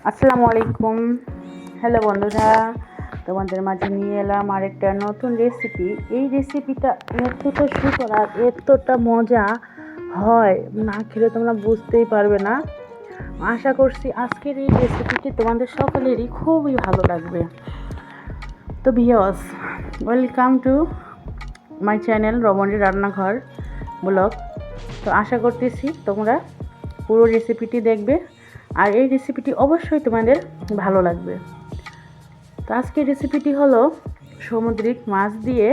আসসালামু আলাইকুম। হ্যালো বন্ধুরা, তোমাদের মাঝে নিয়ে এলাম আরেকটা নতুন রেসিপি। এই রেসিপিটা এতটা সুন্দর আর এতটা মজা হয়, না খেলে তোমরা বুঝতেই পারবে না। আশা করছি আজকের এই রেসিপিটি তোমাদের সকলেরই খুবই ভালো লাগবে। তো viewers, welcome to my channel রমণী রান্নাঘর ব্লগ। তো আশা করতেছি তোমরা পুরো রেসিপিটি দেখবে আর এই রেসিপিটি অবশ্যই তোমাদের ভালো লাগবে। তো আজকের রেসিপিটি হলো সামুদ্রিক মাছ দিয়ে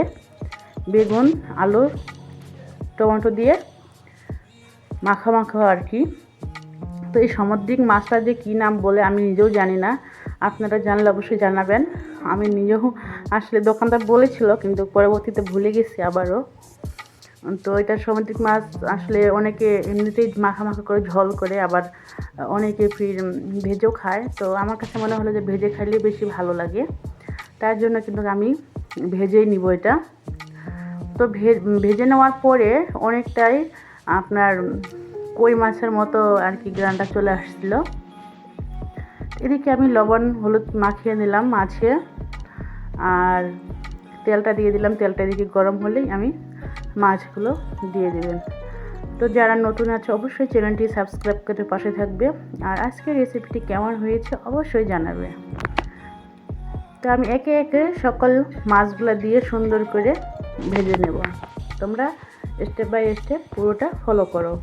বেগুন, আলু, টমেটো দিয়ে মাখা মাখা আর কি। তো এই সামুদ্রিক মাছটা যে কী নাম বলে আমি নিজেও জানি না, আপনারা জানলে অবশ্যই জানাবেন। আমি নিজেও আসলে দোকানদার বলেছিল, কিন্তু পরবর্তীতে ভুলে গেছি আবারও। তো এটা সামুদ্রিক মাছ আসলে অনেকে এমনিতেই মাখা মাখা করে ঝোল করে, আবার অনেকে ফির ভেজেও খায়। তো আমার কাছে মনে হলো যে ভেজে খাইলে বেশি ভালো লাগে, তার জন্য কিন্তু আমি ভেজেই নিব এটা। তো ভেজে নেওয়ার পরে অনেকটাই আপনার কই মাছের মতো আর কি গ্রানটা চলে আসছিল। এদিকে আমি লবণ হলুদ মাখিয়ে নিলাম মাছে, আর তেলটা দিয়ে দিলাম। তেলটা এদিকে গরম হলেই আমি মাছগুলো দিয়ে দেবেন। তো যারা নতুন আছে অবশ্যই চ্যানেলটি সাবস্ক্রাইব করে পাশে থাকবে, আর আজকের রেসিপিটি কেমন হয়েছে অবশ্যই জানাবে। তো আমি একে একে সকল মাছগুলো দিয়ে সুন্দর করে ভেজে নেব। তোমরা স্টেপ বাই স্টেপ পুরোটা ফলো করো।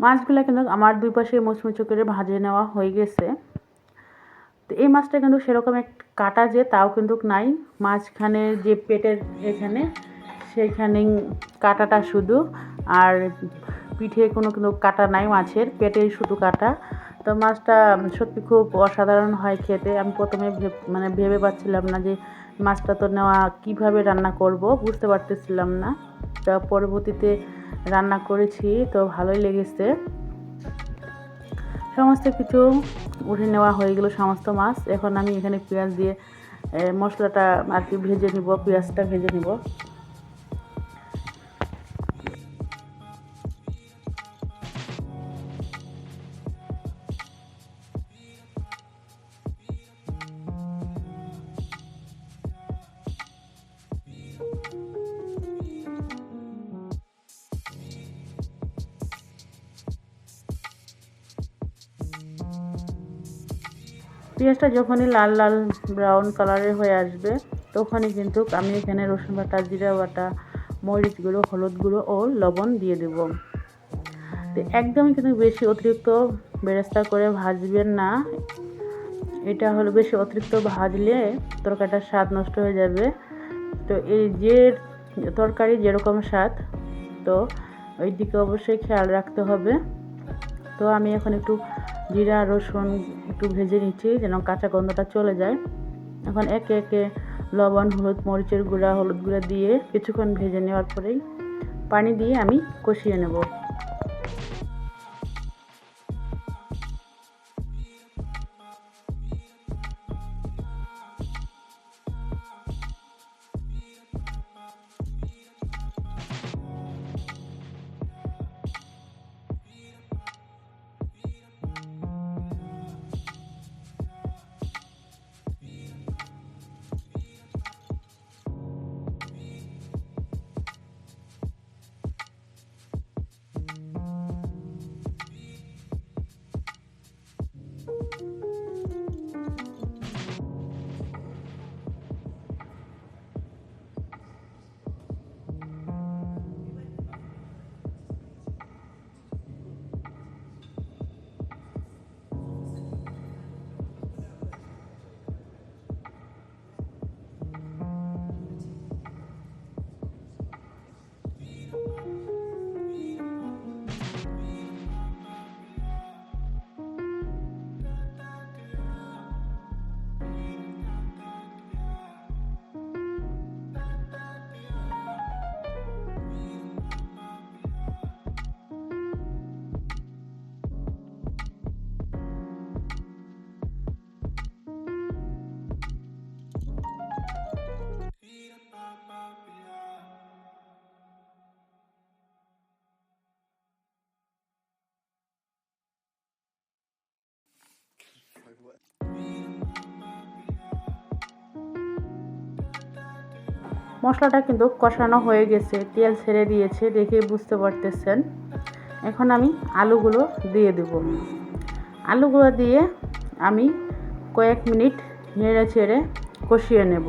মাছগুলো কিন্তু আমার দুই পাশে মুচমুচো করে ভাজে নেওয়া হয়ে গেছে। তো এই মাছটা কিন্তু সেরকম একটা কাটা যে তাও কিন্তু নাই, মাঝখানে যে পেটের এখানে সেইখানেই কাটাটা শুধু, আর পিঠে কোনো কিন্তু কাটা নাই, মাছের পেটেই শুধু কাটা। তো মাছটা সত্যি খুব অসাধারণ হয় খেতে। আমি প্রথমে ভেবে পাচ্ছিলাম না যে মাছটা তো নেওয়া কীভাবে রান্না করব, বুঝতে পারতেছিলাম না। তো পরবর্তীতে রান্না করেছি, তো ভালোই লেগেছে। সমস্ত কিছু উঠে নেওয়া হয়ে গেল, সমস্ত মাছ। এখন আমি এখানে পেঁয়াজ দিয়ে মশলাটা আর কি ভেজে নিব, পেঁয়াজটা ভেজে নিব। পেঁয়াজটা যখনই লাল লাল ব্রাউন কালারের হয়ে আসবে, তখনই কিন্তু আমি এখানে রসুন বাটা, জিরা বাটা, মরিচ গুঁড়ো, হলুদ গুঁড়ো ও লবণ দিয়ে দেব। তো একদমই কিন্তু বেশি অতিরিক্ত বেরেস্তা করে ভাজবেন না। এটা হলো বেশি অতিরিক্ত ভাজলে তরকারিটার স্বাদ নষ্ট হয়ে যাবে। তো এই যে তরকারি যেরকম স্বাদ, তো ওই দিকে অবশ্যই খেয়াল রাখতে হবে। তো আমি এখন একটু জিরা রসুন একটু ভেজে নিচ্ছি যেন কাঁচা গন্ধটা চলে যায়। এখন একে একে লবণ, হলুদ, মরিচের গুঁড়া, হলুদ গুঁড়া দিয়ে কিছুক্ষণ ভেজে নেওয়ার পরেই পানি দিয়ে আমি কষিয়ে নেব। মশলাটা কিন্তু কষানো হয়ে গেছে, তেল ছেড়ে দিয়েছে, দেখে বুঝতে পারতেছেন। এখন আমি আলুগুলো দিয়ে দেব। আলুগুলো দিয়ে আমি কয়েক মিনিট নেড়ে চেড়ে কষিয়ে নেব।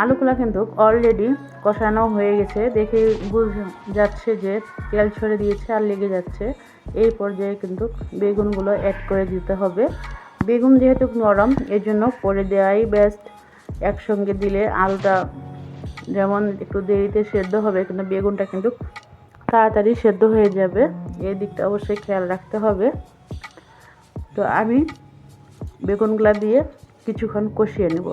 আলুগুলো কিন্তু অলরেডি কষানো হয়ে গেছে, দেখে বোঝা যাচ্ছে যে তেল ছেড়ে দিয়েছে আর লেগে যাচ্ছে। এই পর্যায়ে কিন্তু বেগুনগুলো অ্যাড করে দিতে হবে। বেগুন যেহেতু নরম, এর জন্য পরে দেওয়াই বেস্ট। একসঙ্গে দিলে আলুটা যেমন একটু দেরিতে সেদ্ধ হবে, কিন্তু বেগুনটা কিন্তু তাড়াতাড়ি সেদ্ধ হয়ে যাবে। এই দিকটা অবশ্যই খেয়াল রাখতে হবে। তো আমি বেগুনগুলো দিয়ে কিছুক্ষণ কষিয়ে নেব।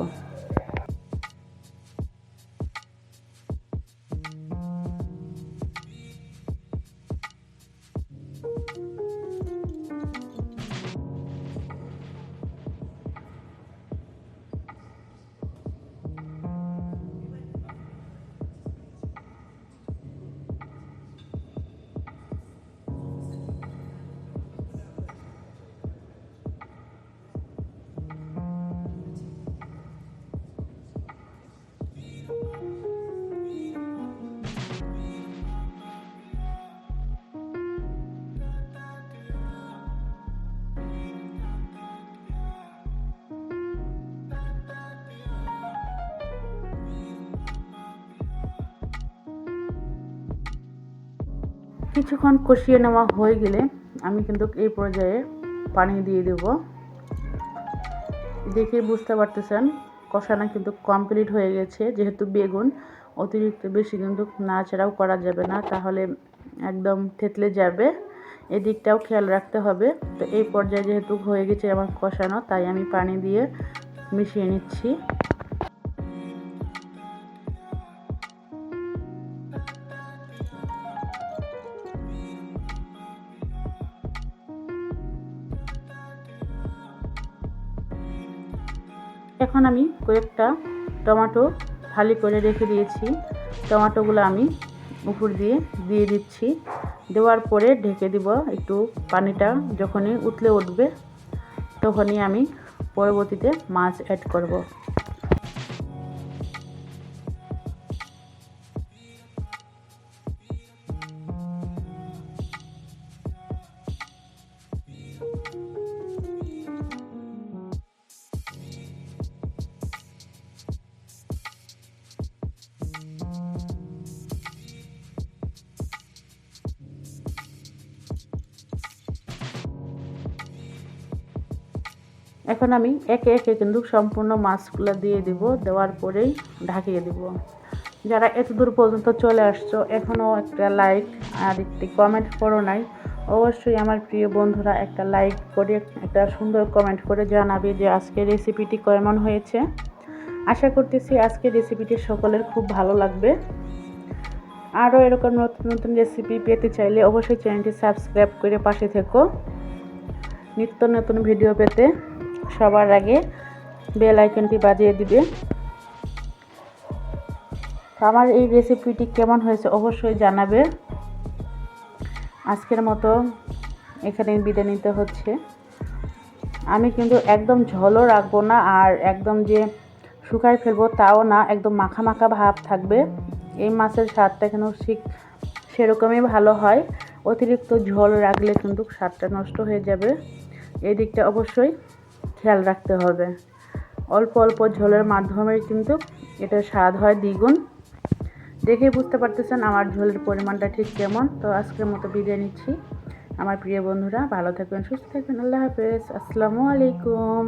কিছুক্ষণ কষিয়ে নেওয়া হয়ে গেলে আমি কিন্তু এই পর্যায়ে পানি দিয়ে দেব। দেখে বুঝতে পারতেছেন কষানো কিন্তু কমপ্লিট হয়ে গেছে। যেহেতু বেগুন অতিরিক্ত বেশি কিন্তু নাড়াচাড়াও করা যাবে না, তাহলে একদম থেতলে যাবে। এদিকটাও খেয়াল রাখতে হবে। তো এই পর্যায়ে যেহেতু হয়ে গেছে আমার কষানো, তাই আমি পানি দিয়ে মিশিয়ে নিচ্ছি। এখন আমি কয়েকটা টমেটো ফালি করে রেখে দিয়েছি। টমেটোগুলো আমি উপর দিয়ে দিচ্ছি। দেওয়ার পরে ঢেকে দিব। একটু পানিটা যখনই উতলে উঠবে, তখনই আমি পরবর্তীতে মাছ অ্যাড করব। এখন আমি একে একে কিন্তু সম্পূর্ণ মাছগুলো দিয়ে দিব। দেওয়ার পরেই ঢাকিয়ে দিব। যারা এত দূর পর্যন্ত চলে আসছো, এখনও একটা লাইক আর একটি কমেন্ট করো নাই, অবশ্যই আমার প্রিয় বন্ধুরা একটা লাইক করে একটা সুন্দর কমেন্ট করে জানাবে যে আজকের রেসিপিটি কেমন হয়েছে। আশা করতেছি আজকের রেসিপিটি সকলের খুব ভালো লাগবে। আরও এরকম নতুন নতুন রেসিপি পেতে চাইলে অবশ্যই চ্যানেলটি সাবস্ক্রাইব করে পাশে থেকো। নিত্য নতুন ভিডিও পেতে সবার আগে বেল আইকনটি বাজিয়ে দিবে। আমার এই রেসিপিটি কেমন হয়েছে অবশ্যই জানাবে। আজকের মতো এখানে বিদায় নিতে হচ্ছে। আমি কিন্তু একদম ঝোলও রাখবো না, আর একদম যে শুকায় ফেলবো তাও না, একদম মাখা মাখা ভাব থাকবে। এই মাছের স্বাদটা কিন্তু ঠিক সেরকমই ভালো হয়। অতিরিক্ত ঝোল রাখলে কিন্তু স্বাদটা নষ্ট হয়ে যাবে, এই দিকটা অবশ্যই খেয়াল রাখতে হবে। অল্প অল্প ঝোলের মাধ্যমে কিন্তু এটার স্বাদ হয় দ্বিগুণ। দেখে বুঝতে পারতেছেন আমার ঝোলের পরিমাণটা ঠিক কেমন। তো আজকের মতো বিদায় নিচ্ছি। আমার প্রিয় বন্ধুরা ভালো থাকবেন, সুস্থ থাকবেন। আল্লাহ হাফেজ। আসসালামু আলাইকুম।